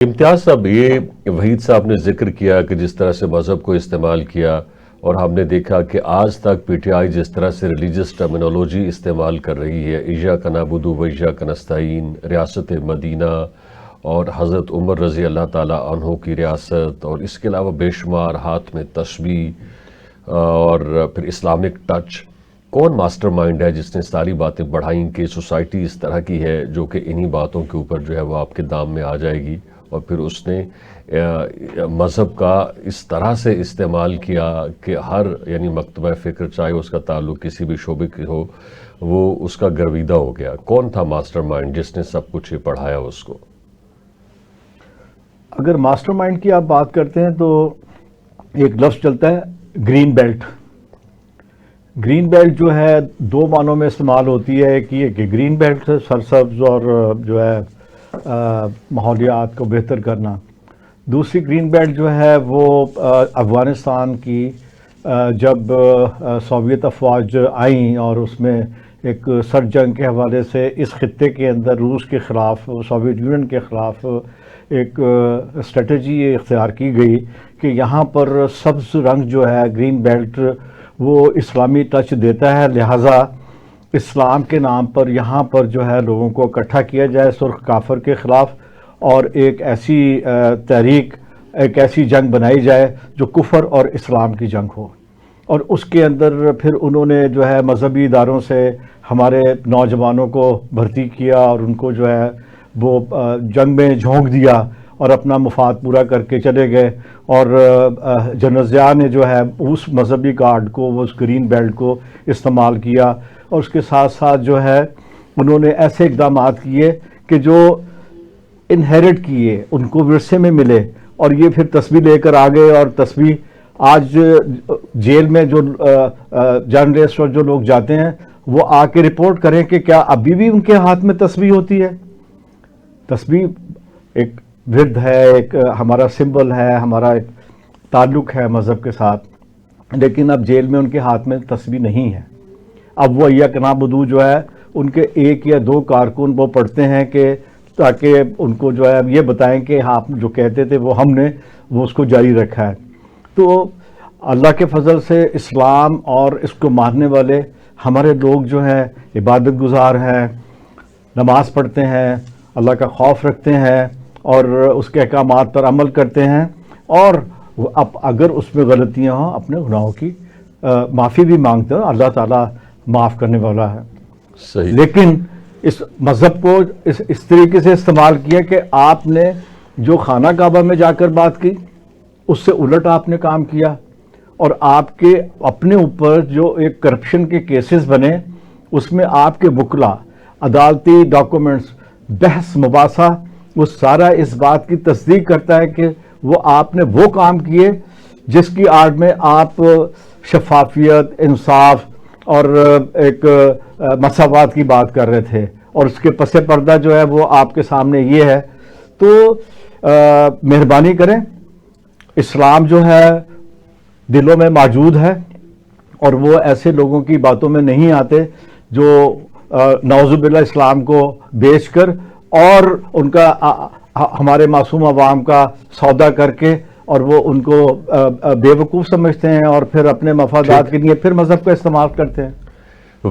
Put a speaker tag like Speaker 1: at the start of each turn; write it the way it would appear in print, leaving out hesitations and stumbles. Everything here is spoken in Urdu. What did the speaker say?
Speaker 1: امتیاز صاحب، یہ وحید صاحب نے ذکر کیا کہ جس طرح سے مذہب کو استعمال کیا، اور ہم نے دیکھا کہ آج تک پی ٹی آئی جس طرح سے ریلیجس ٹرمینالوجی استعمال کر رہی ہے، ایاک نعبد و ایاک نستعین، ریاست مدینہ اور حضرت عمر رضی اللہ تعالیٰ عنہ کی ریاست، اور اس کے علاوہ بے شمار ہاتھ میں تسبیح اور پھر اسلامک ٹچ، کون ماسٹر مائنڈ ہے جس نے ساری باتیں بڑھائیں کہ سوسائٹی اس طرح کی ہے جو کہ انہی باتوں کے اوپر جو ہے وہ آپ کے دام میں آ جائے گی، اور پھر اس نے مذہب کا اس طرح سے استعمال کیا کہ ہر یعنی مکتبہ فکر چاہے اس کا تعلق کسی بھی شعبے کی ہو، وہ اس کا گرویدہ ہو گیا؟ کون تھا ماسٹر مائنڈ جس نے سب کچھ پڑھایا اس کو؟
Speaker 2: اگر ماسٹر مائنڈ کی آپ بات کرتے ہیں تو ایک لفظ چلتا ہے گرین بیلٹ۔ گرین بیلٹ جو ہے دو معنوں میں استعمال ہوتی ہے، ایک یہ کہ گرین بیلٹ سرسبز اور جو ہے ماحولیات کو بہتر کرنا، دوسری گرین بیلٹ جو ہے وہ افغانستان کی جب سوویت افواج آئیں اور اس میں ایک سرد جنگ کے حوالے سے اس خطے کے اندر روس کے خلاف، سوویت یونین کے خلاف ایک اسٹریٹجی اختیار کی گئی کہ یہاں پر سبز رنگ جو ہے گرین بیلٹ وہ اسلامی ٹچ دیتا ہے، لہٰذا اسلام کے نام پر یہاں پر جو ہے لوگوں کو اکٹھا کیا جائے سرخ کافر کے خلاف، اور ایک ایسی تحریک، ایک ایسی جنگ بنائی جائے جو کفر اور اسلام کی جنگ ہو۔ اور اس کے اندر پھر انہوں نے جو ہے مذہبی اداروں سے ہمارے نوجوانوں کو بھرتی کیا اور ان کو جو ہے وہ جنگ میں جھونک دیا اور اپنا مفاد پورا کر کے چلے گئے، اور جنرل ضیاء نے جو ہے اس مذہبی کارڈ کو، اس گرین بیلٹ کو استعمال کیا، اور اس کے ساتھ ساتھ جو ہے انہوں نے ایسے اقدامات کیے کہ جو انہیرٹ کیے، ان کو ورثے میں ملے، اور یہ پھر تسبیح لے کر آ گئے۔ اور تسبیح آج جیل میں جو جرنلسٹ اور جو لوگ جاتے ہیں وہ آ کے رپورٹ کریں کہ کیا ابھی بھی ان کے ہاتھ میں تسبیح ہوتی ہے؟ تسبیح ایک ورد ہے، ایک ہمارا سمبل ہے، ہمارا ایک تعلق ہے مذہب کے ساتھ، لیکن اب جیل میں ان کے ہاتھ میں تسبیح نہیں ہے۔ اب وہ ایاک نعبد جو ہے ان کے ایک یا دو کارکن وہ پڑھتے ہیں کہ تاکہ ان کو جو ہے یہ بتائیں کہ آپ جو کہتے تھے وہ ہم نے وہ اس کو جاری رکھا ہے۔ تو اللہ کے فضل سے اسلام اور اس کو ماننے والے ہمارے لوگ جو ہیں عبادت گزار ہیں، نماز پڑھتے ہیں، اللہ کا خوف رکھتے ہیں اور اس کے احکامات پر عمل کرتے ہیں، اور اب اگر اس میں غلطیاں ہوں اپنے گناہوں کی معافی بھی مانگتے ہیں، اللہ تعالیٰ معاف کرنے والا ہے۔
Speaker 1: صحیح۔
Speaker 2: لیکن اس مذہب کو اس طریقے سے استعمال کیا کہ آپ نے جو خانہ کعبہ میں جا کر بات کی اس سے الٹ آپ نے کام کیا، اور آپ کے اپنے اوپر جو ایک کرپشن کے کیسز بنے اس میں آپ کے وکلا، عدالتی ڈاکومنٹس، بحث مباحثہ، وہ سارا اس بات کی تصدیق کرتا ہے کہ وہ آپ نے وہ کام کیے جس کی آڑ میں آپ شفافیت، انصاف اور ایک مساوات کی بات کر رہے تھے، اور اس کے پس پردہ جو ہے وہ آپ کے سامنے یہ ہے۔ تو مہربانی کریں، اسلام جو ہے دلوں میں موجود ہے، اور وہ ایسے لوگوں کی باتوں میں نہیں آتے جو نعوذ باللہ اسلام کو بیچ کر اور ان کا ہمارے معصوم عوام کا سودا کر کے اور وہ ان کو بے وقوف سمجھتے ہیں اور پھر اپنے مفادات کے لیے پھر مذہب کا استعمال کرتے ہیں۔